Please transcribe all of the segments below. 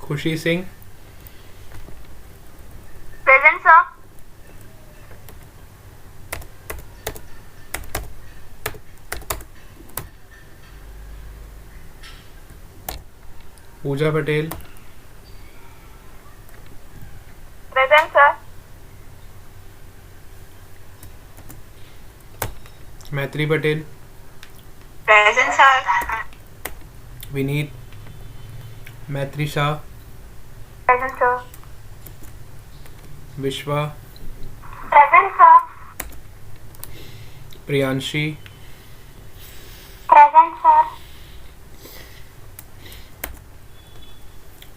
खुशी Singh, Present, sir. पूजा Patel, Present, sir. मैत्री Patel, Present, sir. Vineet, मैत्री शाह, Present, sir. विश्वा, Present, sir. Priyanshi, Present, sir.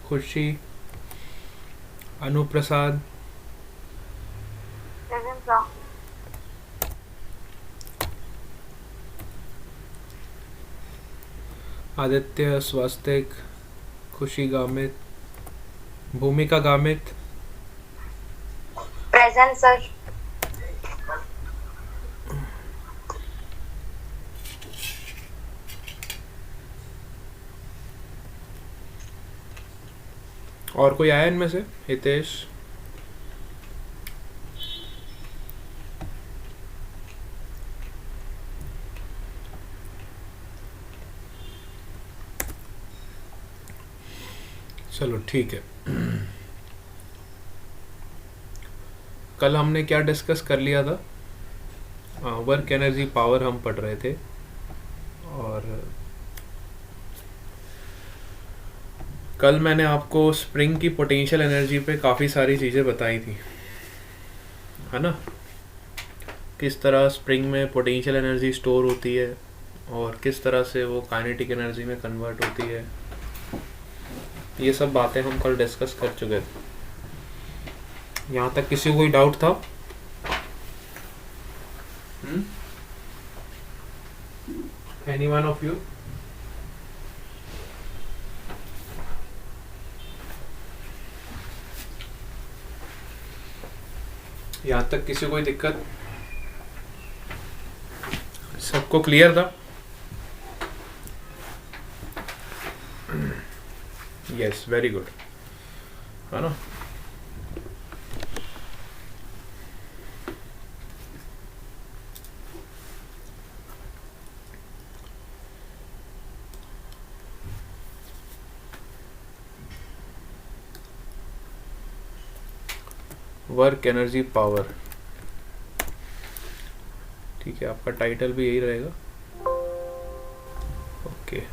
खुशी, अनुप्रसाद, Present, sir. आदित्य, स्वास्तिक, खुशी गामित, भूमिका गामित, Present, sir. और कोई आया इनमें से? हितेश, चलो ठीक है। कल हमने क्या डिस्कस कर लिया था? वर्क एनर्जी पावर हम पढ़ रहे थे, और कल मैंने आपको स्प्रिंग की पोटेंशियल एनर्जी पे काफ़ी सारी चीज़ें बताई थी, है ना? किस तरह स्प्रिंग में पोटेंशियल एनर्जी स्टोर होती है और किस तरह से वो काइनेटिक एनर्जी में कन्वर्ट होती है, ये सब बातें हम कल डिस्कस कर चुके थे। यहाँ तक किसी को कोई डाउट था? Any one of you? यहाँ तक किसी को कोई दिक्कत? सबको क्लियर था? यस, वेरी गुड, है ना? वर्क एनर्जी पावर, ठीक है, आपका टाइटल भी यही रहेगा। Okay,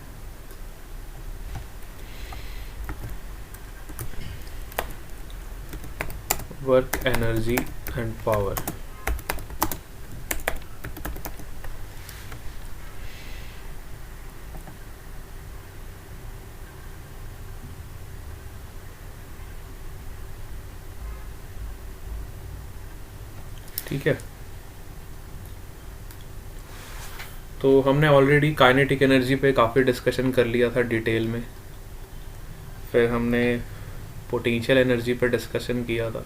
work energy and power. ठीक है, तो हमने ऑलरेडी काइनेटिक एनर्जी पे काफ़ी डिस्कशन कर लिया था डिटेल में। फिर हमने पोटेंशियल एनर्जी पे डिस्कशन किया था।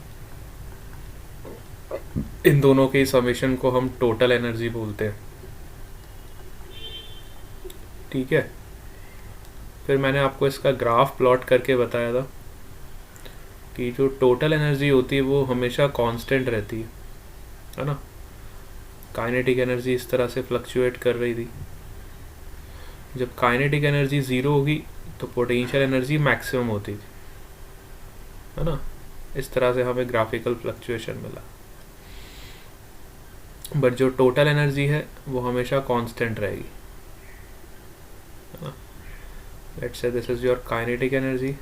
इन दोनों के समेशन को हम टोटल एनर्जी बोलते हैं, ठीक है। फिर मैंने आपको इसका ग्राफ प्लॉट करके बताया था कि जो टोटल एनर्जी होती है वो हमेशा कांस्टेंट रहती है ना? काइनेटिक एनर्जी इस तरह से फ्लक्चुएट कर रही थी। जब काइनेटिक एनर्जी ज़ीरो होगी तो पोटेंशियल एनर्जी मैक्सिमम होती थी, है ना? इस तरह से हमें ग्राफिकल फ्लक्चुएशन मिला। बट जो टोटल एनर्जी है वो हमेशा कांस्टेंट रहेगी, है ना? Let's say this is your kinetic energy,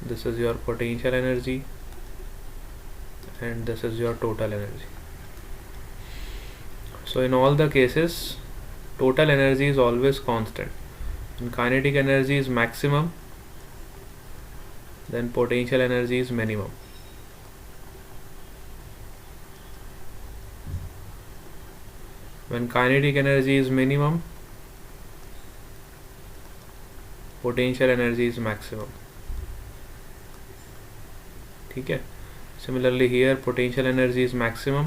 this is your potential energy, and this is your total energy. So in all the cases total energy is always constant. When kinetic energy is maximum, then potential energy is minimum. When kinetic energy is minimum, potential energy is maximum. ठीक है? Similarly here potential energy is maximum,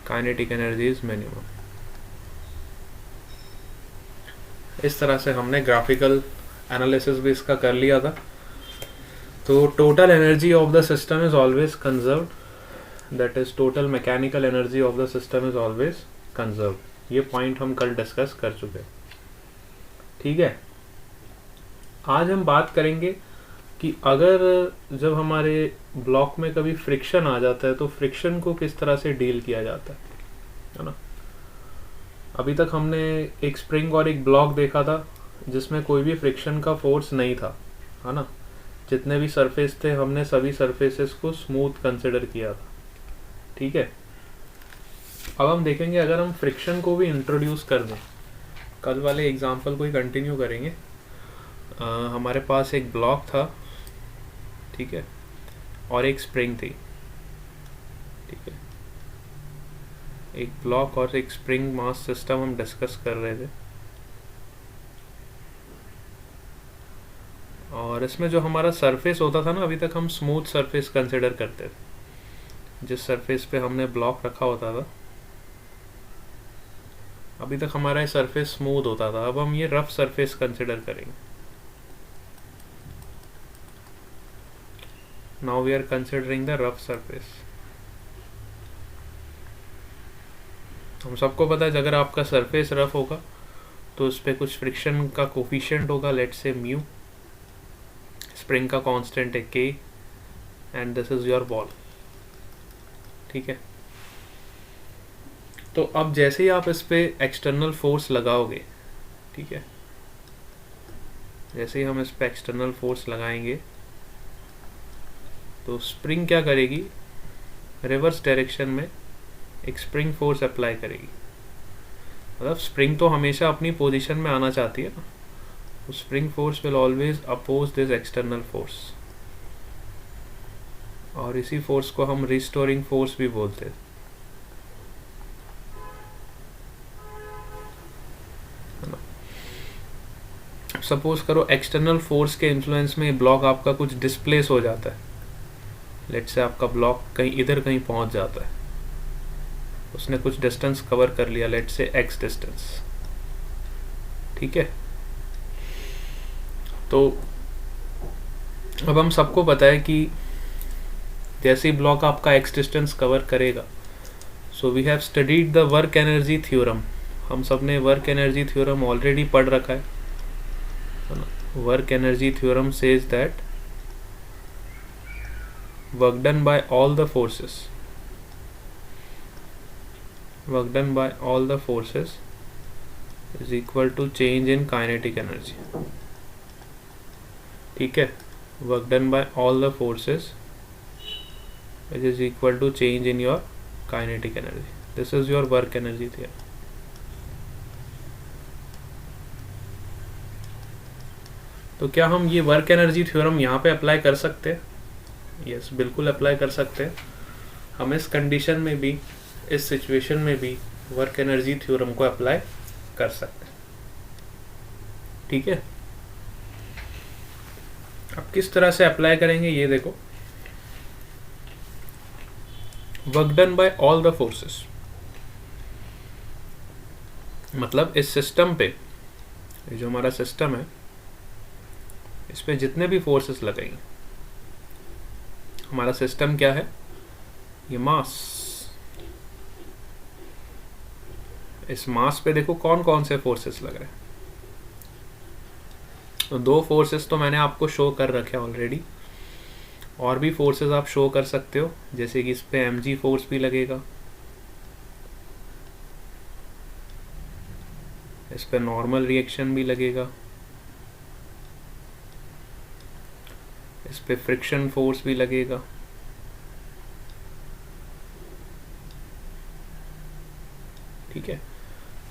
kinetic energy is minimum. इस तरह से हमने graphical analysis भी इसका कर लिया था। तो total energy of the system is always conserved, that is total mechanical energy of the system is always conserved. ये पॉइंट हम कल डिस्कस कर चुके। ठीक है, आज हम बात करेंगे कि अगर जब हमारे ब्लॉक में कभी फ्रिक्शन आ जाता है तो फ्रिक्शन को किस तरह से डील किया जाता है ना। अभी तक हमने एक स्प्रिंग और एक ब्लॉक देखा था जिसमें कोई भी फ्रिक्शन का फोर्स नहीं था, है ना। जितने भी सरफेस थे हमने सभी सरफेसेस को स्मूथ कंसिडर किया था। ठीक है, अब हम देखेंगे अगर हम फ्रिक्शन को भी इंट्रोड्यूस कर दें। कल वाले एग्जांपल को ही कंटिन्यू करेंगे। हमारे पास एक ब्लॉक था, ठीक है, और एक स्प्रिंग थी। ठीक है, एक ब्लॉक और एक स्प्रिंग मास सिस्टम हम डिस्कस कर रहे थे। और इसमें जो हमारा सरफेस होता था ना, अभी तक हम स्मूथ सरफेस कंसिडर करते थे। जिस सरफेस पे हमने ब्लॉक रखा होता था अभी तक हमारा ये सरफेस स्मूथ होता था। अब हम ये रफ सरफेस कंसिडर करेंगे। Now we are considering the rough surface. हम सबको पता है अगर आपका सरफेस रफ होगा तो उस पर कुछ फ्रिक्शन का कोफिशिएंट होगा, लेट्स से म्यू। स्प्रिंग का कांस्टेंट है के, and this is your ball. ठीक है, तो अब जैसे ही आप इस पे एक्सटर्नल फोर्स लगाओगे, ठीक है, जैसे ही हम इस पे एक्सटर्नल फोर्स लगाएंगे तो स्प्रिंग क्या करेगी, रिवर्स डायरेक्शन में एक स्प्रिंग फोर्स अप्लाई करेगी। मतलब स्प्रिंग तो हमेशा अपनी पोजीशन में आना चाहती है ना, तो spring force will always oppose this external force, और इसी फोर्स को हम रिस्टोरिंग फोर्स भी बोलते हैं। सपोज करो एक्सटर्नल फोर्स के इन्फ्लुएंस में ब्लॉक आपका कुछ डिस्प्लेस हो जाता है। लेट्स से आपका ब्लॉक कहीं इधर कहीं पहुंच जाता है, उसने कुछ डिस्टेंस कवर कर लिया, लेट्स से एक्स डिस्टेंस। ठीक है, तो अब हम सबको पता है कि जैसे ही ब्लॉक आपका एक्स डिस्टेंस कवर करेगा, so we have studied the work energy theorem. हम सब ने वर्क एनर्जी थ्योरम ऑलरेडी पढ़ रखा है। Work energy theorem says that work done by all the forces is equal to change in kinetic energy. ठीक है, work done by all the forces is equal to change in your kinetic energy. This is your work energy theory. तो क्या हम ये work energy theorem यहाँ पे apply कर सकते हैं? यस, बिल्कुल अप्लाई कर सकते हैं। हम इस कंडीशन में भी, इस सिचुएशन में भी वर्क एनर्जी थ्योरम को अप्लाई कर सकते हैं। ठीक है, अब किस तरह से अप्लाई करेंगे ये देखो। Work done by all the forces, मतलब इस सिस्टम पे, ये जो हमारा सिस्टम है, इस पे जितने भी फोर्सेस लगेंगे, हमारा सिस्टम क्या है, ये मास। इस मास पे देखो कौन कौन से फोर्सेस लग रहे हैं। तो दो फोर्सेस तो मैंने आपको शो कर रखे हैं ऑलरेडी, और भी फोर्सेस आप शो कर सकते हो, जैसे कि इस पे mg फोर्स भी लगेगा, इस पे नॉर्मल रिएक्शन भी लगेगा, इस पे फ्रिक्शन फोर्स भी लगेगा। ठीक है,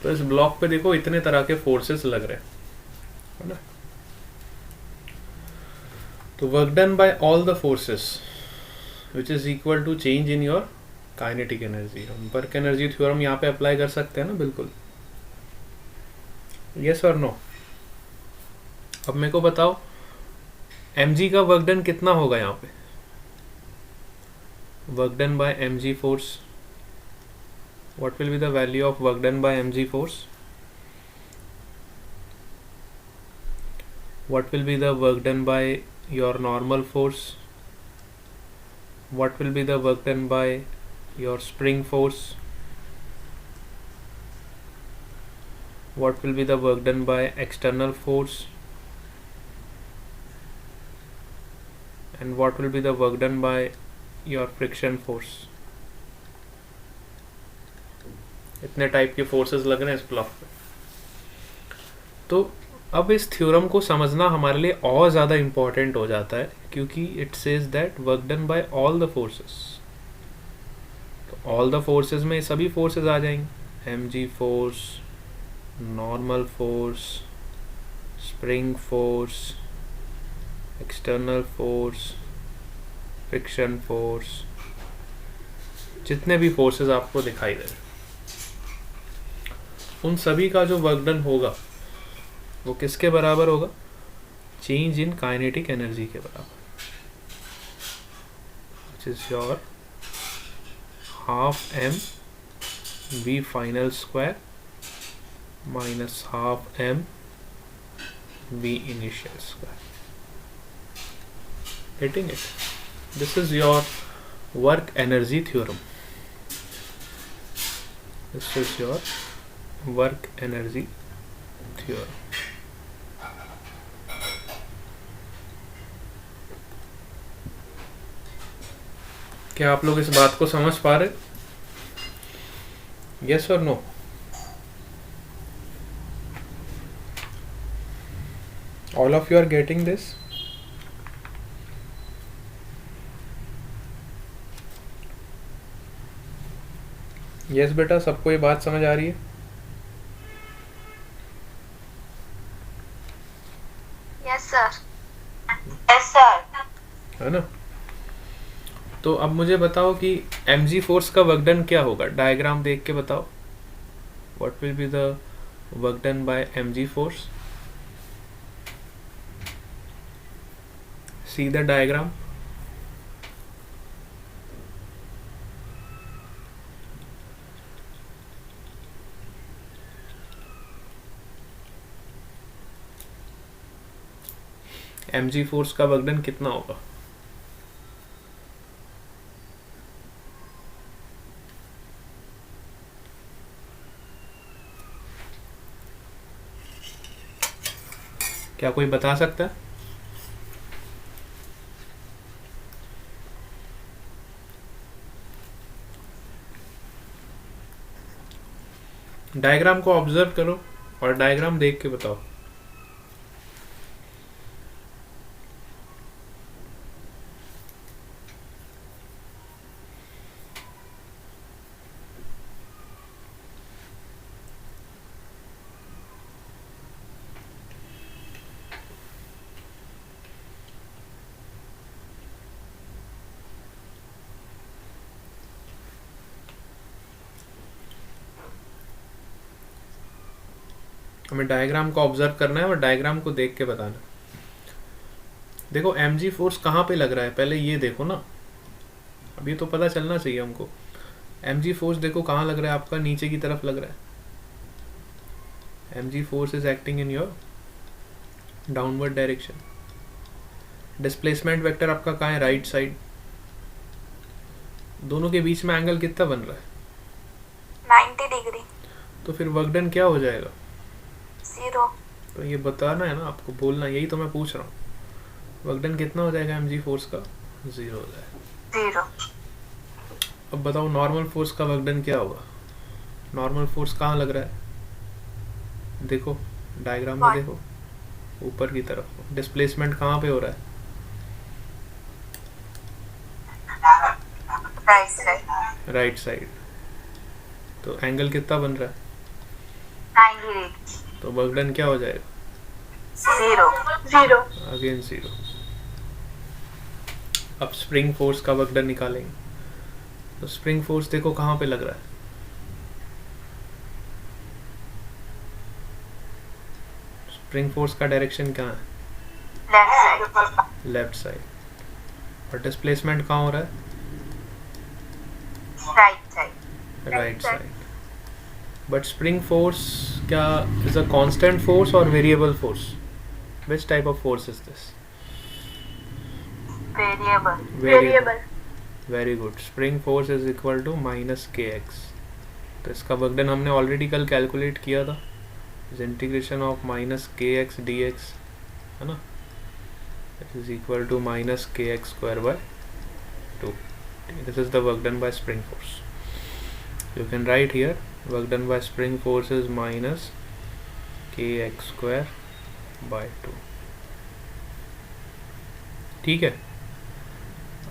तो इस ब्लॉक पे देखो इतने तरह के फोर्सेस लग रहे हैं ना। तो work done by all the forces which is equal to change in your kinetic energy. हम वर्क एनर्जी थ्योरम यहाँ पे अप्लाई कर सकते हैं ना, बिल्कुल। यस और नो? अब मेरे को बताओ mg का वर्क डन कितना होगा यहाँ पे? Work done bye mg force, what will be the value of work done bye mg force? What will be the work done by your normal force? What will be the work done by your spring force? What will be the work done by external force? And what will be the work done by your friction force? इतने type के forces लग रहे हैं इस block पे। तो अब इस थ्योरम को समझना हमारे लिए और ज़्यादा इम्पॉर्टेंट हो जाता है, क्योंकि it says that work done by all the forces. तो ऑल द फोर्सेस में सभी फोर्सेस आ जाएंगे, mg force, normal force, spring force, external force, friction force, जितने भी फोर्सेस आपको दिखाई दे रहे उन सभी का जो वर्क डन होगा वो किसके बराबर होगा? चेंज इन काइनेटिक एनर्जी के बराबर, which is your half m v final square minus half m v initial square. Getting it? This is your work energy theorem. This is your work energy theorem. क्या आप लोग इस बात को समझ पा रहे? Yes or no? All of you are getting this? Yes बेटा, सबको ये बात समझ आ रही है? Yes sir. Yes sir. है ना? तो अब मुझे बताओ कि mg फोर्स का वर्क डन क्या होगा? डायग्राम देख के बताओ। What will be the work done by mg force? See the diagram. mg force का वर्क डन कितना होगा? क्या कोई बता सकता है? डायग्राम को ऑब्जर्व करो और डायग्राम देख के बताओ। हमें डायग्राम को ऑब्जर्व करना है और डायग्राम को देख के बताना। देखो mg फोर्स कहाँ पे लग रहा है, पहले ये देखो ना। अभी तो पता चलना चाहिए हमको। mg फोर्स देखो कहाँ लग रहा है आपका, नीचे की तरफ लग रहा है। mg force is acting in your downward direction. Displacement vector आपका कहाँ है? Right side. दोनों के बीच में एंगल कितना बन रहा है? 90 डिग्री। तो फिर वर्क डन क्या हो जाएगा? 0। तो ये बताना है ना आपको, बोलना, यही तो मैं पूछ रहा हूँ। वर्क डन कितना हो जाएगा mg फोर्स का? 0 हो जाएगा। 0। अब बताओ नॉर्मल फोर्स का वर्क डन क्या होगा? नॉर्मल फोर्स कहाँ लग रहा है? देखो डायग्राम में, देखो ऊपर की तरफ। डिस्प्लेसमेंट कहाँ पे हो रहा है? Right side. Right side. तो एंगल कितना बन रहा है? 90 डिग्री। तो वर्क डन क्या हो जाएगा? 0। अगेन 0। अब स्प्रिंग फोर्स का वर्क डन निकालेंगे। तो स्प्रिंग फोर्स देखो कहाँ पे लग रहा है? स्प्रिंग फोर्स का डायरेक्शन कहाँ है? Left side. Left side. और डिस्प्लेसमेंट कहाँ हो रहा है? Right side. Right side. But spring force क्या इज अ कांस्टेंट फोर्स और variable force? Which type of force is this? Variable. Variable. Very good. Spring force is equal to minus K X. तो इसका work done हमने already कल calculate किया था. Is integration of minus K X D X, है ना. It is equal to minus K x square by 2. This is the work done by spring force. You can write here work done by spring force is minus K x square by 2. ठीक है.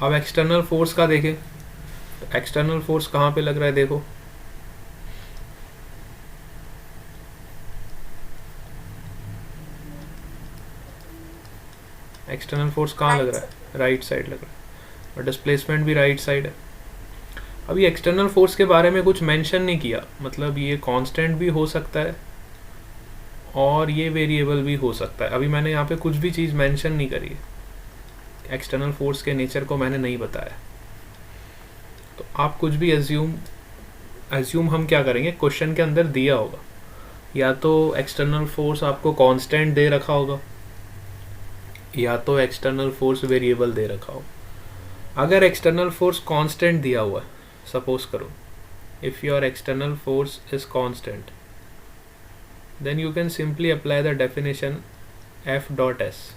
अब external force का देखें. तो external force कहाँ पे लग रहा है देखो. एक्सटर्नल फोर्स कहाँ लग रहा है? राइट साइड लग रहा है. और डिस्प्लेसमेंट भी राइट साइड है. अभी एक्सटर्नल फोर्स के बारे में कुछ मेंशन नहीं किया. मतलब ये कांस्टेंट भी हो सकता है और ये वेरिएबल भी हो सकता है. अभी मैंने यहाँ पे कुछ भी चीज़ मेंशन नहीं करी है. एक्सटर्नल फोर्स के नेचर को मैंने नहीं बताया. तो आप कुछ भी एज्यूम हम क्या करेंगे, क्वेश्चन के अंदर दिया होगा या तो एक्सटर्नल फोर्स आपको कांस्टेंट दे रखा होगा या तो एक्सटर्नल फोर्स वेरिएबल दे रखा हो. अगर एक्सटर्नल फोर्स कांस्टेंट दिया हुआ है, सपोज करो if your external force is constant, then you can simply apply the definition F dot S.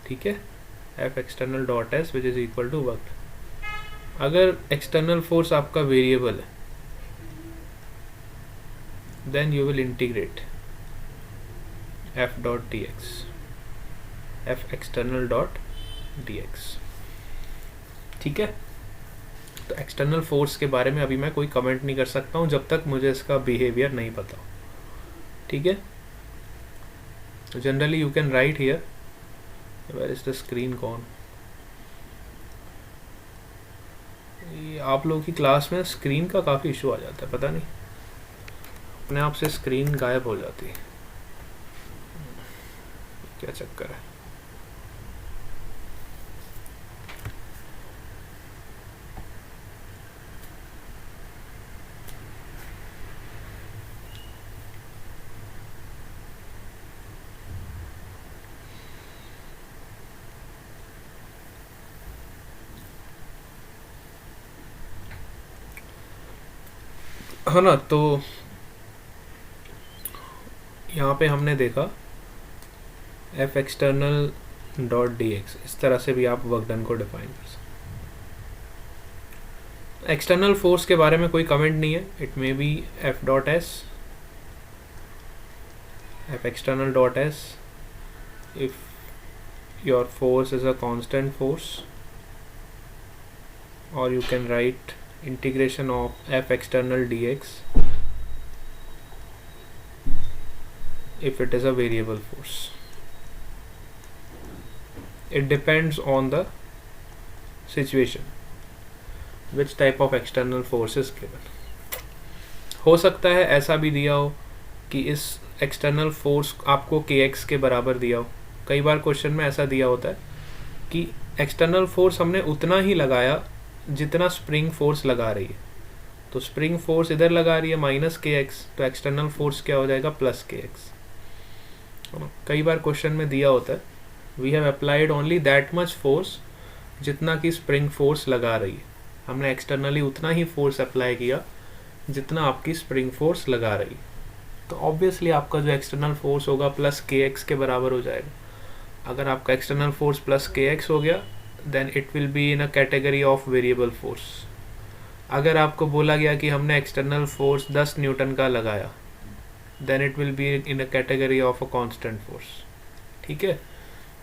ठीक है, F external dot S which is equal to work. अगर एक्सटर्नल फोर्स आपका variable है, then you will integrate F dot D X, F external dot D X. ठीक है. तो external force के बारे में अभी मैं कोई कमेंट नहीं कर सकता हूँ जब तक मुझे इसका बिहेवियर नहीं पता. ठीक है. तो generally you can write here. Where is the screen कौन. ये आप लोगों की क्लास में स्क्रीन का काफ़ी इशू आ जाता है, पता नहीं अपने आप से स्क्रीन गायब हो जाती है. क्या चक्कर है. है ना. तो यहाँ पे हमने देखा F external dot D x. इस तरह से भी आप वर्क डन को डिफाइन कर सकते. एक्सटर्नल फोर्स के बारे में कोई कमेंट नहीं है. It may be F dot S, F external dot S if your force is a constant force, और you can write integration of f external dx if it is a variable force. It depends on the situation which type of external force is given. हो सकता है ऐसा भी दिया हो कि इस external force आपको kx के बराबर दिया हो. कई बार क्वेश्चन में ऐसा दिया होता है कि external force हमने उतना ही लगाया जितना स्प्रिंग फोर्स लगा रही है. तो स्प्रिंग फोर्स इधर लगा रही है माइनस के एक्स, तो एक्सटर्नल फोर्स क्या हो जाएगा प्लस के एक्स. कई बार क्वेश्चन में दिया होता है we have applied only that much force जितना कि स्प्रिंग फोर्स लगा रही है. हमने एक्सटर्नली उतना ही फोर्स अप्लाई किया जितना आपकी स्प्रिंग फोर्स लगा रही है. तो ऑब्वियसली आपका जो एक्सटर्नल फोर्स होगा प्लस के एक्स के बराबर हो जाएगा. अगर आपका एक्सटर्नल फोर्स प्लस के एक्स हो गया then it will be in a category of variable force. अगर आपको बोला गया कि हमने external force 10 न्यूटन का लगाया, then it will be in a category of a constant force. ठीक है.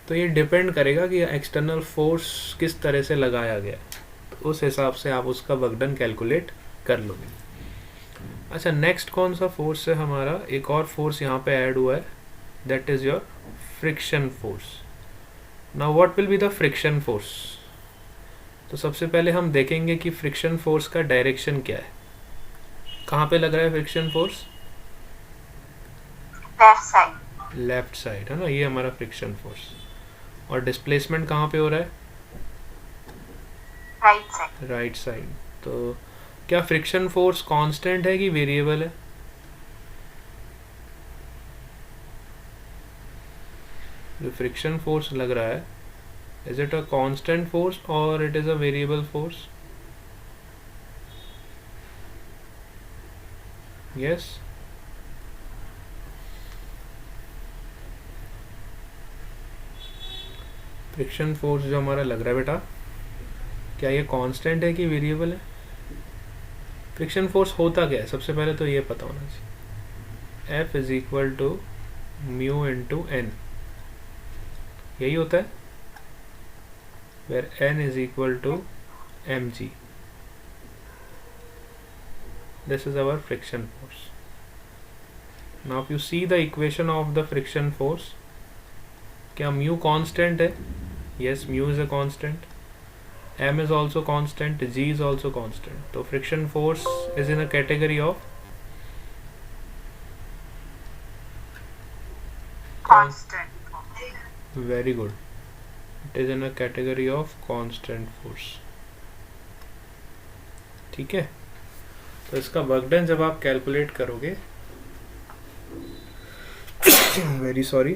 तो ये डिपेंड करेगा कि एक्सटर्नल फोर्स किस तरह से लगाया गया, तो उस हिसाब से आप उसका वर्क डन कैलकुलेट कर लोगे. अच्छा, नेक्स्ट कौन सा फोर्स है हमारा. एक और फोर्स यहाँ पे ऐड हुआ है, that is your friction force. Now what will be the friction force? तो सबसे पहले हम देखेंगे कि फ्रिक्शन फोर्स का डायरेक्शन क्या है. कहाँ पे लग रहा है friction force? Left side. Left side, है ना. ये हमारा फ्रिक्शन फोर्स. और डिस्प्लेसमेंट कहाँ पे हो रहा है? Right side. Right side. तो क्या फ्रिक्शन फोर्स कांस्टेंट है कि वेरिएबल है? जो फ्रिक्शन फोर्स लग रहा है, is it a constant force और it is a variable force? Yes, friction force जो हमारा लग रहा है बेटा, क्या ये कांस्टेंट है कि वेरिएबल है? फ्रिक्शन फोर्स होता क्या है, सबसे पहले तो ये पता होना चाहिए। F is equal to mu into N, यही होता है, where n is equal to mg. This is our friction force. Now if you see the equation of the friction force, क्या mu constant है? Yes, mu is a constant. M is also constant. G is also constant. So friction force is in a category of constant. very good. It is in a category of constant force. ठीक है, तो इसका work done जब आप calculate करोगे very sorry,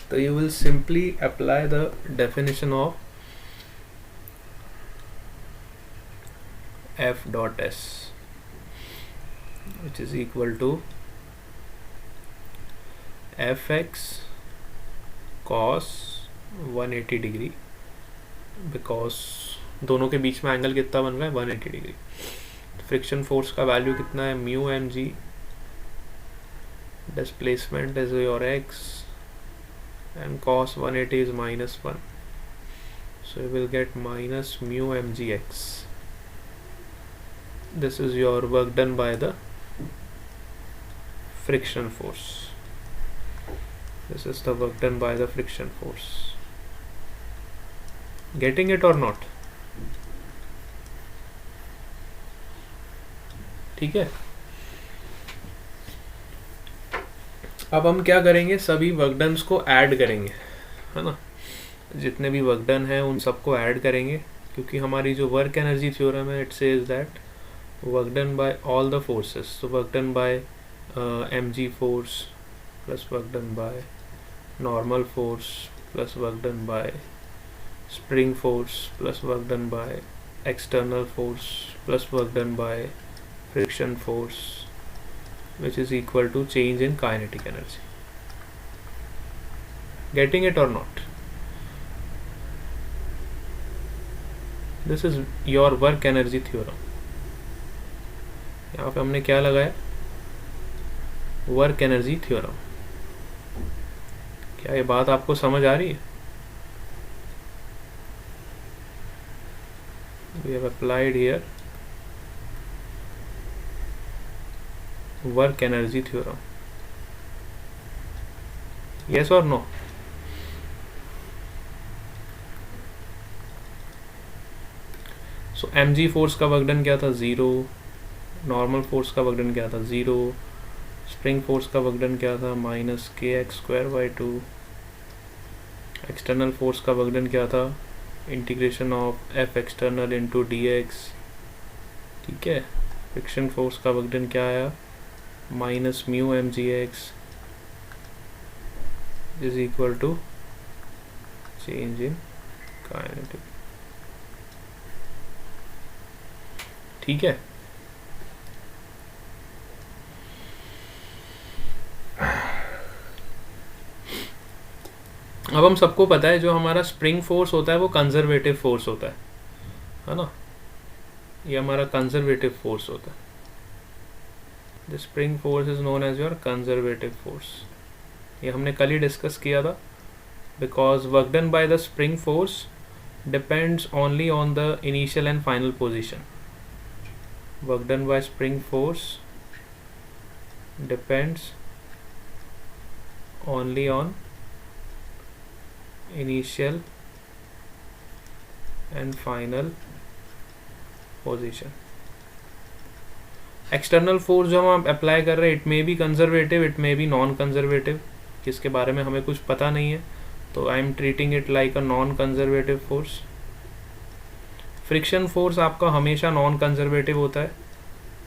तो you will simply apply the definition of F dot S, which is equal to Fx cos 180 degree, because दोनों के बीच में एंगल कितना बन रहा है, 180 डिग्री. फ्रिक्शन फोर्स का वैल्यू कितना है, mu M G. Displacement is your X and cos 180 is -1, so you will get minus mu mgx. This is your work done by the friction force. This is the work done by the friction force. Getting it or not? ठीक है, अब हम क्या करेंगे, सभी work डन्स को add करेंगे, है ना. जितने भी वर्क डन है उन सबको ऐड करेंगे, क्योंकि हमारी जो वर्क एनर्जी थ्योरम है, it says that work done by all the forces. So work done by mg force plus work done by normal force plus work done by spring force plus work done by external force plus work done by friction force, which is equal to change in kinetic energy. Getting it or not? This is your work energy theorem. यहाँ पे हमने क्या लगाया, work energy theorem. क्या ये बात आपको समझ आ रही है? We have applied here work energy theorem. Yes or no? So mg force का वर्क डन क्या था, 0. नॉर्मल फोर्स का वर्क डन क्या था, 0. स्प्रिंग फोर्स का वर्क डन क्या था, -kx²/2. एक्सटर्नल फोर्स का वर्क डन क्या था, integration of F external into dx. ठीक है, फ्रिक्शन फोर्स का वर्क डन क्या आया, -mu mgx is equal to change in kinetic. ठीक है, अब हम सबको पता है जो हमारा स्प्रिंग फोर्स होता है वो कंजर्वेटिव फोर्स होता है ना. ये हमारा कंजर्वेटिव फोर्स होता है. The spring force is known as your conservative force. ये हमने कल ही डिस्कस किया था, because work done by the spring force depends only on the initial and final position. Work done by spring force depends only on initial and final position. External force जो हम apply कर रहे हैं, it may be conservative, it may be non conservative, जिसके बारे में हमें कुछ पता नहीं है, तो I am treating it like a non conservative force. Friction force आपका हमेशा नॉन कंजर्वेटिव होता है,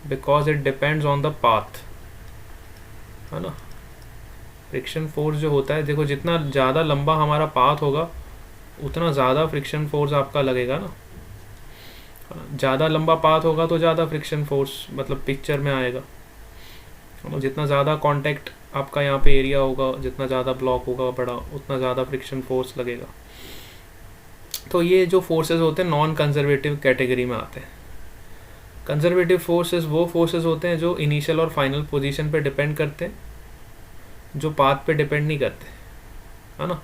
because it depends on the path, है ना. फ्रिक्शन फोर्स जो होता है, देखो जितना ज़्यादा लंबा हमारा पाथ होगा उतना ज़्यादा फ्रिक्शन फोर्स आपका लगेगा ना। ज़्यादा लंबा पाथ होगा तो ज़्यादा फ्रिक्शन फोर्स मतलब पिक्चर में आएगा। जितना ज़्यादा कांटेक्ट आपका यहाँ पे एरिया होगा, जितना ज़्यादा ब्लॉक होगा बड़ा, उतना ज़्यादा फ्रिक्शन फोर्स लगेगा। तो ये जो फोर्सेस होते हैं नॉन कंजर्वेटिव कैटेगरी में आते हैं। कंजर्वेटिव फोर्सेस वो फोर्सेस होते हैं जो इनिशियल और फाइनल पोजीशन पे डिपेंड करते हैं, जो पाथ पे डिपेंड नहीं करते, है ना।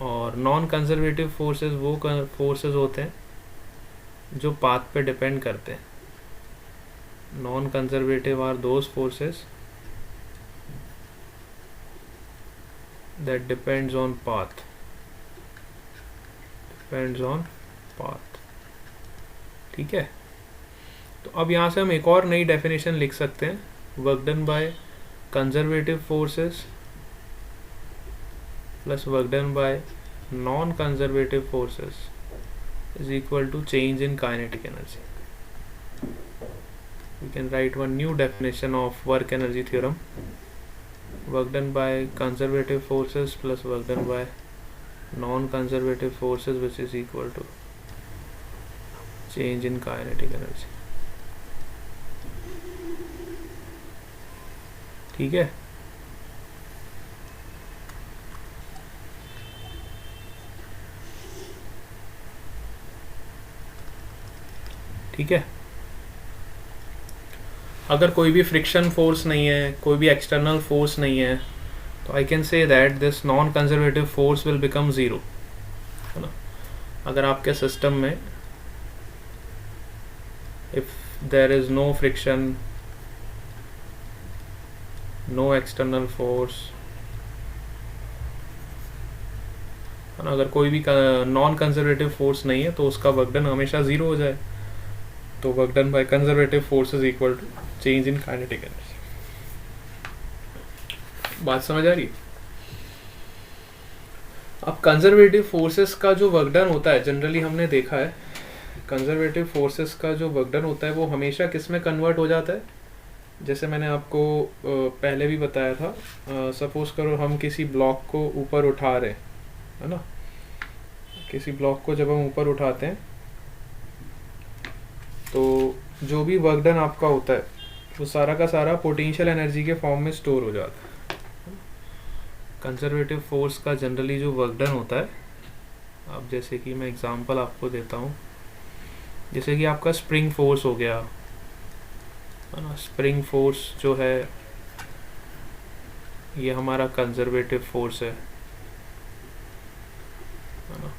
और नॉन कंजर्वेटिव फोर्सेस वो फोर्सेस होते हैं जो पाथ पे डिपेंड करते हैं। Non conservative are those forces that depends on path, depends on path. ठीक है, तो अब यहाँ से हम एक और नई डेफिनेशन लिख सकते हैं, work done by conservative forces plus work done bye non conservative forces is equal to change in kinetic energy. We can write one new definition of work energy theorem. Work done by conservative forces plus work done by non-conservative forces, which is equal to change in kinetic energy. ठीक है, ठीक है। अगर कोई भी friction force नहीं है, कोई भी एक्सटर्नल फोर्स नहीं है, तो I can say that this non conservative force will become zero, है ना। अगर आपके सिस्टम में if there is no friction, no external force, है ना, अगर कोई भी नॉन कंजर्वेटिव फोर्स नहीं है तो उसका वर्क डन हमेशा ज़ीरो हो जाए। तो work done by conservative force is equal to change in kinetic energy. बात समझ आ रही है? अब कंजर्वेटिव फोर्सेस का जो वर्क डन होता है, जनरली हमने देखा है कंजर्वेटिव फोर्सेस का जो वर्क डन होता है वो हमेशा किस में कन्वर्ट हो जाता है। जैसे मैंने आपको पहले भी बताया था, सपोज करो हम किसी ब्लॉक को ऊपर उठा रहे हैं, है ना। किसी ब्लॉक को जब हम ऊपर उठाते हैं तो जो भी वर्क डन आपका होता है वो सारा का सारा पोटेंशियल एनर्जी के फॉर्म में स्टोर हो जाता है। कंजर्वेटिव फोर्स का जनरली जो वर्क डन होता है, अब जैसे कि मैं एग्जांपल आपको देता हूँ, जैसे कि आपका स्प्रिंग फोर्स हो गया, है ना। स्प्रिंग फोर्स जो है ये हमारा कंजर्वेटिव फोर्स है ना।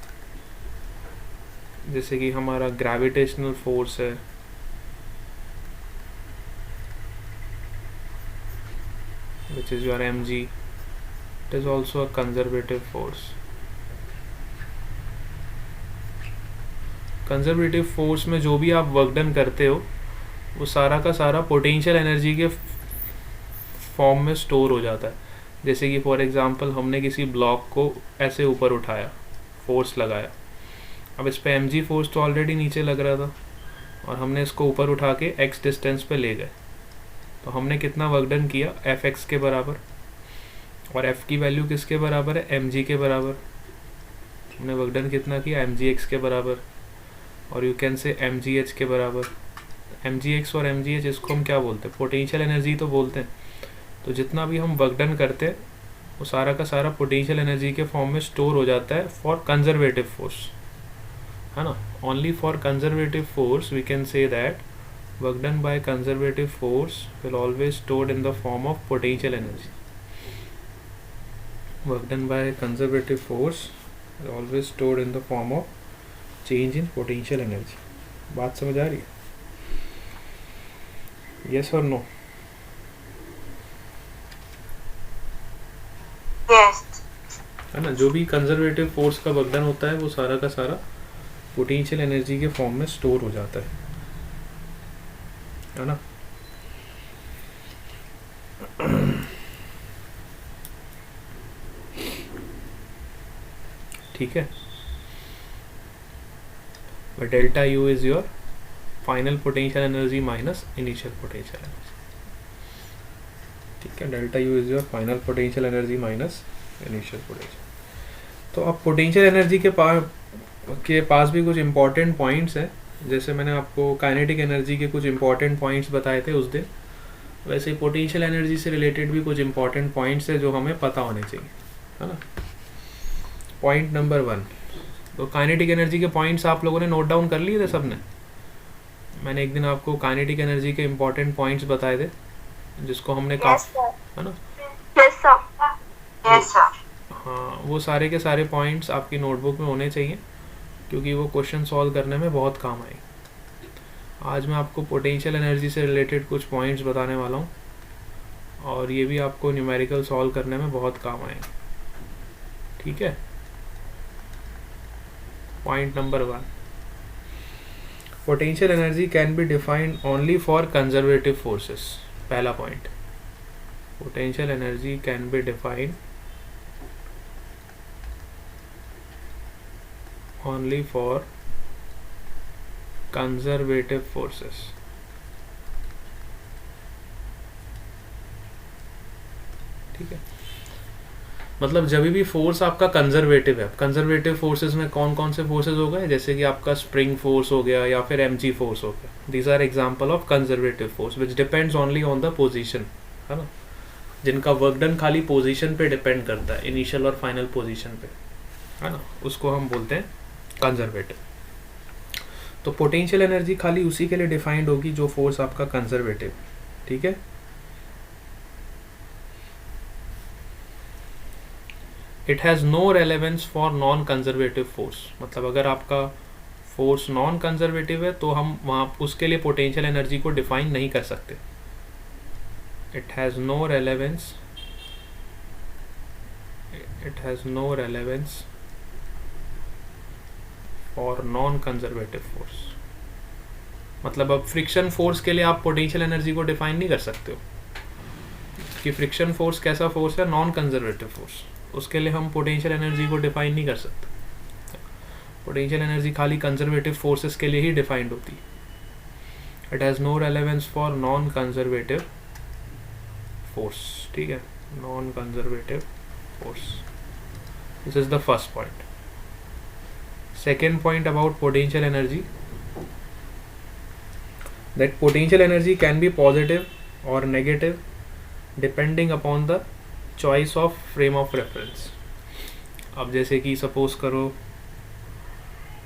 जैसे कि हमारा ग्रेविटेशनल फोर्स है, which is your mg, it is also a conservative force. Conservative force में जो भी आप वर्क डन करते हो वो सारा का सारा पोटेंशियल एनर्जी के फॉर्म में स्टोर हो जाता है। जैसे कि फॉर एग्जांपल हमने किसी ब्लॉक को ऐसे ऊपर उठाया, फोर्स लगाया, अब इस पे mg फोर्स तो ऑलरेडी नीचे लग रहा था और हमने इसको ऊपर उठा के x डिस्टेंस पे ले गए, तो हमने कितना वर्क डन किया, fx के बराबर, और f की वैल्यू किसके बराबर है, mg के बराबर। हमने वर्क डन कितना किया, mgx के बराबर, और यू कैन से mgh के बराबर। mgx और mgh इसको हम क्या बोलते हैं, पोटेंशियल एनर्जी तो बोलते हैं। तो जितना भी हम वर्क डन करते हैं वो सारा का सारा पोटेंशियल एनर्जी के फॉर्म में स्टोर हो जाता है फॉर कंजर्वेटिव फोर्स, है ना। Only for conservative force we can say that work done by conservative force will always stored in the form of potential energy. Work done by conservative force will always stored in the form of change in potential energy. बात समझ आ रही है? Yes or no? Yes. है ना, जो भी conservative force का work done होता है वो सारा का सारा पोटेंशियल एनर्जी के फॉर्म में स्टोर हो जाता है ना। ठीक है, but delta U is your final potential energy minus initial potential energy. ठीक है, delta U is your final potential energy minus initial potential. तो अब पोटेंशियल एनर्जी के पास भी कुछ इंपॉर्टेंट पॉइंट्स हैं, जैसे मैंने आपको काइनेटिक एनर्जी के कुछ इंपॉर्टेंट पॉइंट्स बताए थे उस दिन, वैसे ही पोटेंशियल एनर्जी से रिलेटेड भी कुछ इंपॉर्टेंट पॉइंट्स है जो हमें पता होने चाहिए, है ना। पॉइंट नंबर 1, तो काइनेटिक एनर्जी के पॉइंट्स आप लोगों ने नोट डाउन कर लिए थे सबने। मैंने एक दिन आपको काइनेटिक एनर्जी के इंपॉर्टेंट पॉइंट्स बताए थे जिसको हमने है ना। Yes, sir. हाँ, वो सारे के सारे पॉइंट्स आपकी नोटबुक में होने चाहिए क्योंकि वो क्वेश्चन सॉल्व करने में बहुत काम आए। आज मैं आपको पोटेंशियल एनर्जी से रिलेटेड कुछ पॉइंट्स बताने वाला हूँ और ये भी आपको न्यूमेरिकल सॉल्व करने में बहुत काम आएंगे, ठीक है। Point number 1, potential energy can be defined only for conservative forces. पहला point, potential energy can be defined only for conservative forces। ठीक है, मतलब जब भी फोर्स आपका कंजर्वेटिव है, कंजर्वेटिव फोर्सेस में कौन कौन से फोर्सेस हो गए, जैसे कि आपका स्प्रिंग फोर्स हो गया या फिर mg फोर्स हो गया, these are example of conservative force which depends only on the position, है ना, जिनका वर्क डन खाली पोजीशन पे डिपेंड करता है, इनिशियल और फाइनल पोजीशन पे, है ना, उसको हम बोलते हैं कंजर्वेटिव। तो पोटेंशियल एनर्जी खाली उसी के लिए डिफाइंड होगी जो फोर्स आपका कंजर्वेटिव, ठीक है। It has no relevance for non conservative force, मतलब अगर आपका फोर्स नॉन कंजर्वेटिव है तो हम वहाँ उसके लिए पोटेंशियल एनर्जी को डिफाइन नहीं कर सकते। It has no relevance, it has no relevance और नॉन कंजर्वेटिव फोर्स, मतलब अब फ्रिक्शन फोर्स के लिए आप पोटेंशियल एनर्जी को डिफाइन नहीं कर सकते हो कि फ्रिक्शन फोर्स कैसा फोर्स है, नॉन कंजर्वेटिव फोर्स, उसके लिए हम पोटेंशियल एनर्जी को डिफाइन नहीं कर सकते। पोटेंशियल एनर्जी खाली कंजर्वेटिव फोर्सेस के लिए ही डिफाइंड होती है। It has no relevance for non conservative force, ठीक है, non conservative force. This is the first point. Second point about potential energy, that potential energy can be positive or negative depending upon the choice of frame of reference। अब जैसे कि suppose करो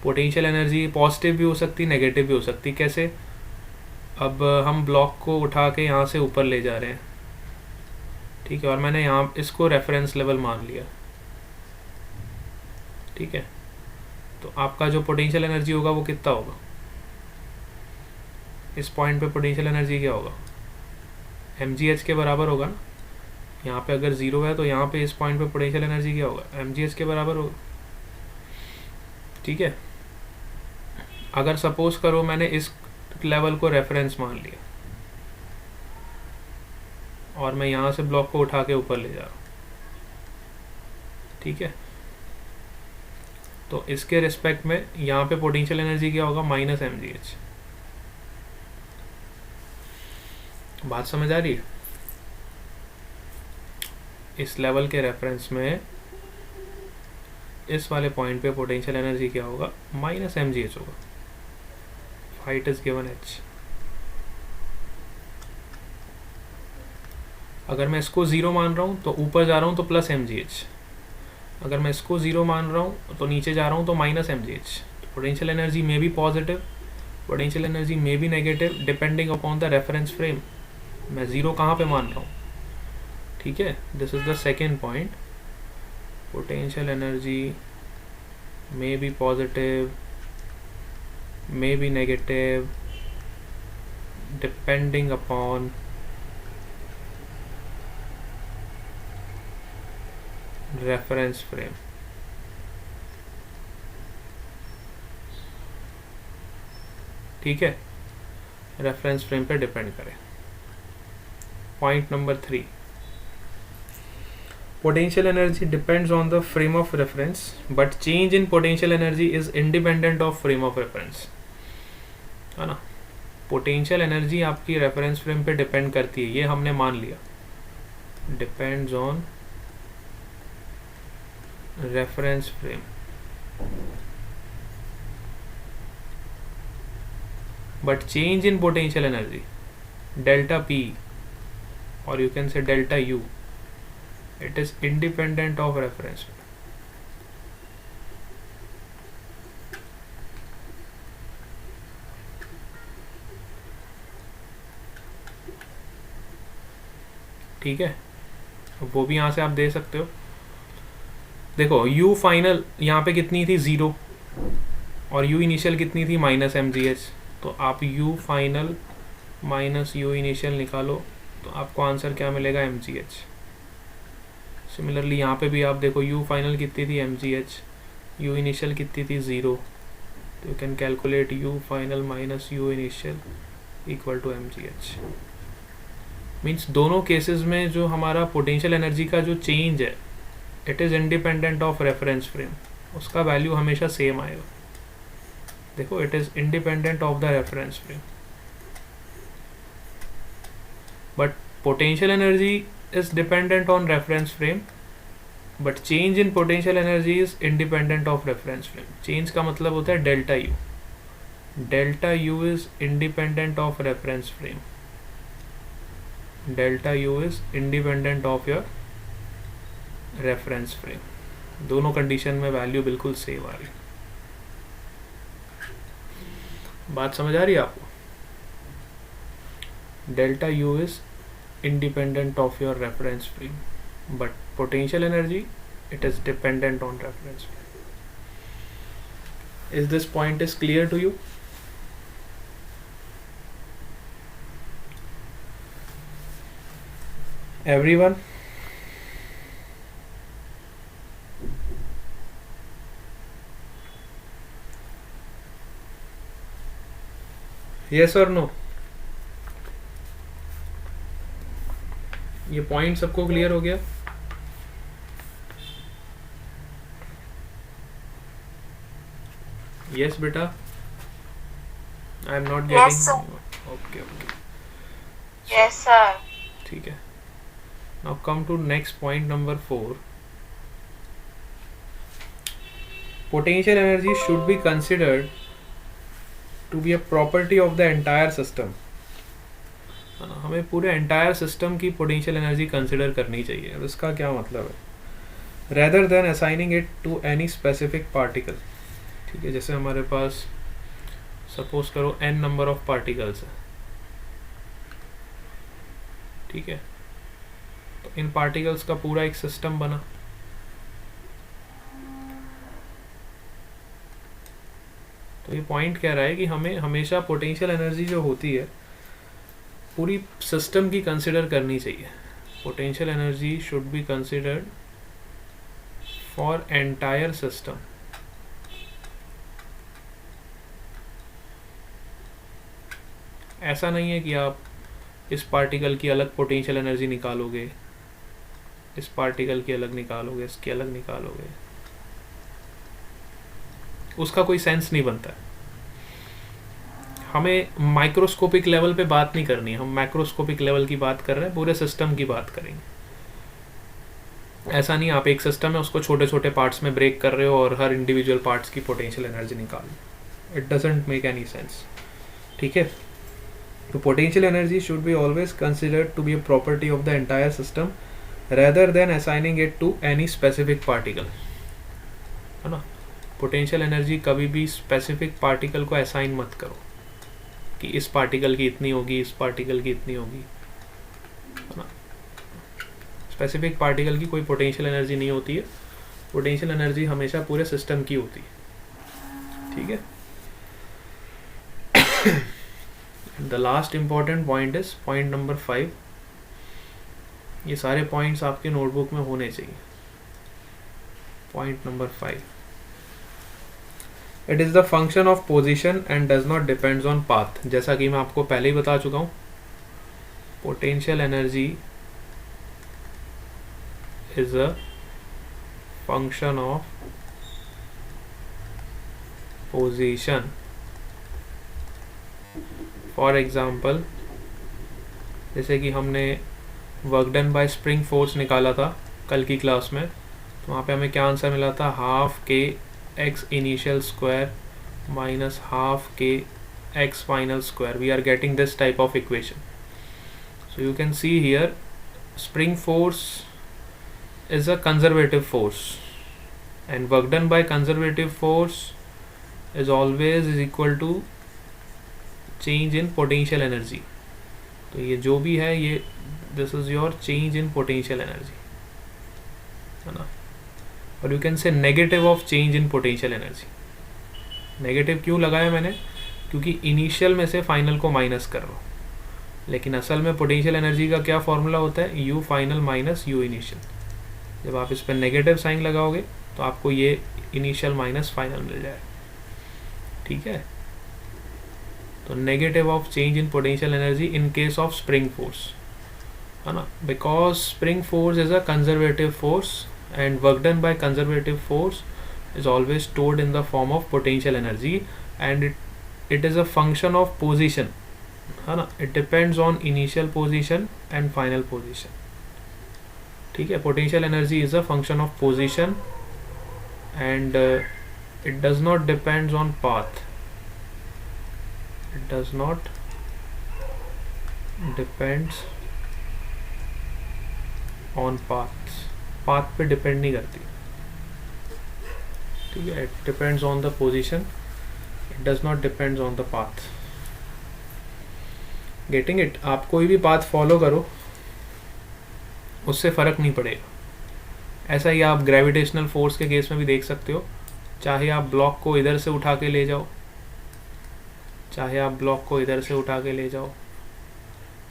potential energy positive भी हो सकती, negative भी हो सकती। कैसे, अब हम ब्लॉक को उठा के यहाँ से ऊपर ले जा रहे हैं, ठीक है, और मैंने यहाँ इसको रेफरेंस लेवल मान लिया, ठीक है, तो आपका जो पोटेंशियल एनर्जी होगा वो कितना होगा, इस पॉइंट पे पोटेंशियल एनर्जी क्या होगा, mgh के बराबर होगा ना। यहाँ पे अगर 0 है तो यहाँ पे इस पॉइंट पे पोटेंशियल एनर्जी क्या होगा, mgh के बराबर होगा, ठीक है। अगर सपोज करो मैंने इस लेवल को रेफरेंस मान लिया और मैं यहाँ से ब्लॉक को उठा के ऊपर ले जा रहा हूँ, ठीक है, तो इसके रिस्पेक्ट में यहाँ पे पोटेंशियल एनर्जी क्या होगा, माइनस mgh। बात समझ आ रही है, इस लेवल के रेफरेंस में इस वाले पॉइंट पे पोटेंशियल एनर्जी क्या होगा, माइनस mgh होगा। Height is given h। अगर मैं इसको 0 मान रहा हूँ तो ऊपर जा रहा हूँ तो प्लस mgh, अगर मैं इसको 0 मान रहा हूँ तो नीचे जा रहा हूँ तो माइनस mgh। पोटेंशियल एनर्जी में भी पॉजिटिव, पोटेंशियल एनर्जी में भी negative depending upon the reference frame. मैं 0 कहाँ पे मान रहा हूँ, ठीक है। This is the second point, potential energy में भी पॉजिटिव, में भी negative depending upon reference frame. ठीक है, रेफरेंस फ्रेम पे डिपेंड करें। Point number 3, potential energy depends on the frame of reference but change in potential energy is independent of frame of reference, है ना। पोटेंशियल एनर्जी आपकी reference frame पे depend करती है, ये हमने मान लिया, depends on reference frame. But change in potential energy, delta P, or you can say delta U, it is independent of reference frame. ठीक है, वो भी यहाँ से आप दे सकते हो. देखो U फाइनल यहाँ पे कितनी थी, 0, और U इनिशियल कितनी थी, -mgh. तो आप U final minus U initial निकालो तो आपको आंसर क्या मिलेगा, mgh. सिमिलरली यहाँ पे भी आप देखो U फाइनल कितनी थी, mgh, U इनिशियल कितनी थी, 0. तो you can calculate U final minus U initial equal to mgh. Means दोनों केसेस में जो हमारा पोटेंशियल एनर्जी का जो चेंज है, it is independent of reference frame. उसका वैल्यू हमेशा सेम आएगा. देखो, it is independent of the reference frame. But potential energy is dependent on reference frame, but change in potential energy is independent of reference frame. Change का मतलब होता है delta U. Delta U is independent of reference frame. Delta U is independent of your reference frame. दोनों condition में value बिल्कुल same आ रही. बात समझ आ रही है आपको? Delta U is independent of your reference frame, but potential energy, it is dependent on reference frame. Is this point is clear to you? Everyone? Yes or no? ये point सबको clear हो गया? यस बेटा, I am not getting. Okay okay, yes sir. ठीक है. Now come to next point number 4. Potential energy should be considered to be a property of the entire system. हमें पूरे entire system की potential energy consider करनी चाहिए. अब इसका क्या मतलब है? Rather than assigning it to any specific particle. ठीक है, जैसे हमारे पास सपोज करो n नंबर ऑफ पार्टिकल्स है. ठीक है, तो इन पार्टिकल्स का पूरा एक सिस्टम बना. तो ये पॉइंट कह रहा है कि हमें हमेशा पोटेंशियल एनर्जी जो होती है पूरी सिस्टम की कंसिडर करनी चाहिए. Potential energy should be considered for entire system. ऐसा नहीं है कि आप इस पार्टिकल की अलग पोटेंशियल एनर्जी निकालोगे, इस पार्टिकल की अलग निकालोगे, इसकी अलग निकालोगे. उसका कोई सेंस नहीं बनता है. हमें माइक्रोस्कोपिक लेवल पे बात नहीं करनी है, हम मैक्रोस्कोपिक लेवल की बात कर रहे हैं, पूरे सिस्टम की बात करेंगे. ऐसा नहीं आप एक सिस्टम है उसको छोटे छोटे पार्ट्स में ब्रेक कर रहे हो और हर इंडिविजुअल पार्ट्स की पोटेंशियल एनर्जी निकाल लो. It doesn't make any sense. ठीक है, तो potential energy should be always considered to be a property of the entire system rather than assigning it to any specific particle. है ना, potential energy कभी भी specific particle को assign मत करो कि इस पार्टिकल की इतनी होगी, इस पार्टिकल की इतनी होगी. है ना, स्पेसिफिक पार्टिकल की कोई पोटेंशियल एनर्जी नहीं होती है. पोटेंशियल एनर्जी हमेशा पूरे सिस्टम की होती है. ठीक है. The last important point is point number 5. ये सारे पॉइंट्स आपके नोटबुक में होने चाहिए. Point number 5, it is the function of position and does not depends on path. जैसा कि मैं आपको पहले ही बता चुका हूँ, potential energy is a function of position. For example, जैसे कि हमने work done by spring force निकाला था कल की क्लास में, तो वहाँ पे हमें क्या आंसर मिला था, half k x initial square minus half k x final square. We are getting this type of equation. So you can see here spring force is a conservative force and work done by conservative force is always is equal to change in potential energy. तो ये जो भी है ये this is your change in potential energy, है ना. और you can say negative of change in potential energy. Negative क्यों लगाया मैंने, क्योंकि इनिशियल में से फाइनल को माइनस कर रहा हूँ, लेकिन असल में पोटेंशियल एनर्जी का क्या फॉर्मूला होता है, you final minus you initial. जब आप इस पर नेगेटिव साइन लगाओगे तो आपको ये इनिशियल माइनस फाइनल मिल जाए. ठीक है, तो negative of change in potential energy in case of spring force, है ना, because spring force is a conservative force and work done by conservative force is always stored in the form of potential energy and it is a function of position, है ना. it depends on initial position and final position. ठीक है, potential energy is a function of position and it does not depends on path. It does not depends on paths. path पे depend नहीं करती. ठीक है, it depends on the position, it does not depends on the path. Getting it? आप कोई भी path follow करो उससे फ़र्क नहीं पड़ेगा. ऐसा ही आप ग्रेविटेशनल फोर्स के केस में भी देख सकते हो. चाहे आप ब्लॉक को इधर से उठा के ले जाओ, चाहे आप ब्लॉक को इधर से उठा के ले जाओ,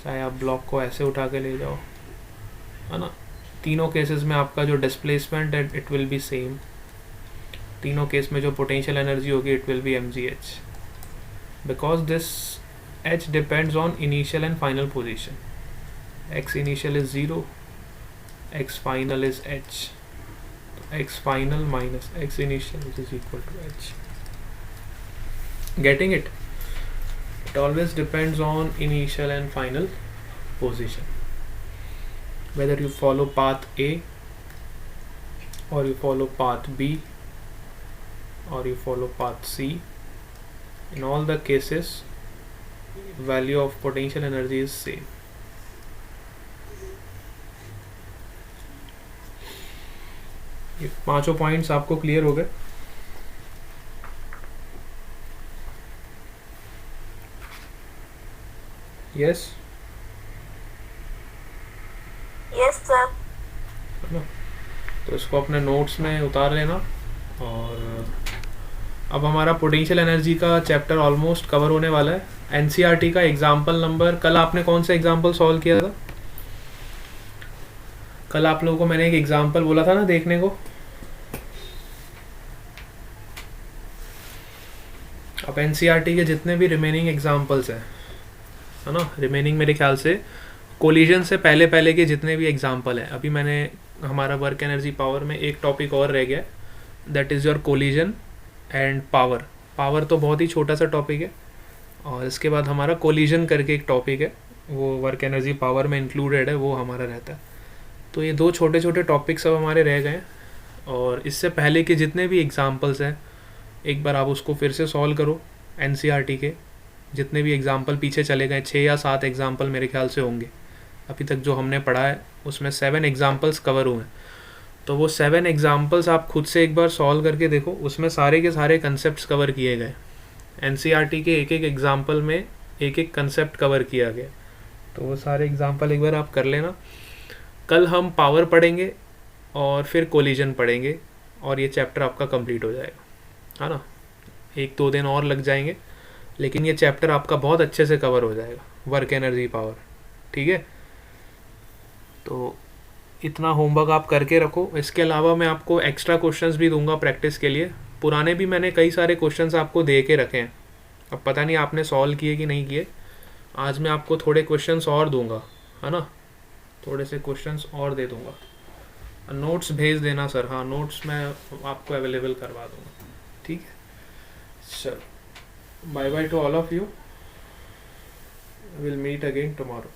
चाहे आप ब्लॉक को ऐसे उठा के ले जाओ, है ना, तीनों केसेस में आपका जो डिस्प्लेसमेंट है इट विल बी सेम. तीनों केस में जो पोटेंशियल एनर्जी होगी it will be mgh, because this h depends on initial and final position. x initial is 0, x final is h, x final minus x initial is equal to h. Getting it? It always depends on initial and final position, whether you follow path A or you follow path B or you follow path C. In all the cases value of potential energy is same. ये पांचों points आपको clear हो गए? Yes Yes, sir. है ना, तो इसको अपने नोट्स में उतार लेना. और अब हमारा पोटेंशियल एनर्जी का चैप्टर ऑलमोस्ट कवर होने वाला है. एनसीईआरटी का एग्जाम्पल नंबर, कल आपने कौन सा एग्जाम्पल सॉल्व किया था? कल आप लोगों को मैंने एक एग्जाम्पल बोला था ना देखने को. अब एनसीईआरटी के जितने भी रिमेनिंग एग्जाम्पल्स हैं, है ना, रिमेनिंग मेरे ख्याल से कोलिजन से पहले पहले के जितने भी एग्जाम्पल हैं, अभी मैंने हमारा वर्क एनर्जी पावर में एक टॉपिक और रह गया, that is your collision and power. Power तो बहुत ही छोटा सा टॉपिक है, और इसके बाद हमारा कोलिजन करके एक टॉपिक है, वो वर्क एनर्जी पावर में इंक्लूडेड है, वो हमारा रहता है. तो ये दो छोटे छोटे टॉपिक सब हमारे रह गए हैं. और इससे पहले के जितने भी एग्जाम्पल्स हैं एक बार आप उसको फिर से सॉल्व करो. एनसीईआरटी के जितने भी एग्जाम्पल पीछे चले गए, 6 या 7 एग्जाम्पल मेरे ख्याल से होंगे. अभी तक जो हमने पढ़ा है उसमें 7 एग्जाम्पल्स कवर हुए हैं. तो वो 7 एग्जाम्पल्स आप खुद से एक बार सॉल्व करके देखो, उसमें सारे के सारे कंसेप्ट कवर किए गए. एनसीईआरटी के एक एक एग्जाम्पल में एक एक कंसेप्ट कवर किया गया. तो वो सारे एग्जाम्पल एक बार आप कर लेना. कल हम पावर पढ़ेंगे और फिर कोलिजन पढ़ेंगे और ये चैप्टर आपका कंप्लीट हो जाएगा, है ना. 1-2 दिन और लग जाएंगे, लेकिन ये चैप्टर आपका बहुत अच्छे से कवर हो जाएगा, वर्क एनर्जी पावर. ठीक है, तो इतना होमवर्क आप करके रखो. इसके अलावा मैं आपको एक्स्ट्रा क्वेश्चंस भी दूंगा प्रैक्टिस के लिए. पुराने भी मैंने कई सारे क्वेश्चंस आपको दे के रखे हैं, अब पता नहीं आपने सॉल्व किए कि नहीं किए. आज मैं आपको थोड़े क्वेश्चंस और दूंगा, है ना, थोड़े से क्वेश्चंस और दे दूंगा. नोट्स भेज देना सर. हाँ, नोट्स मैं आपको अवेलेबल करवा दूंगा. ठीक है, चलो, bye bye to all of you. Will meet again tomorrow.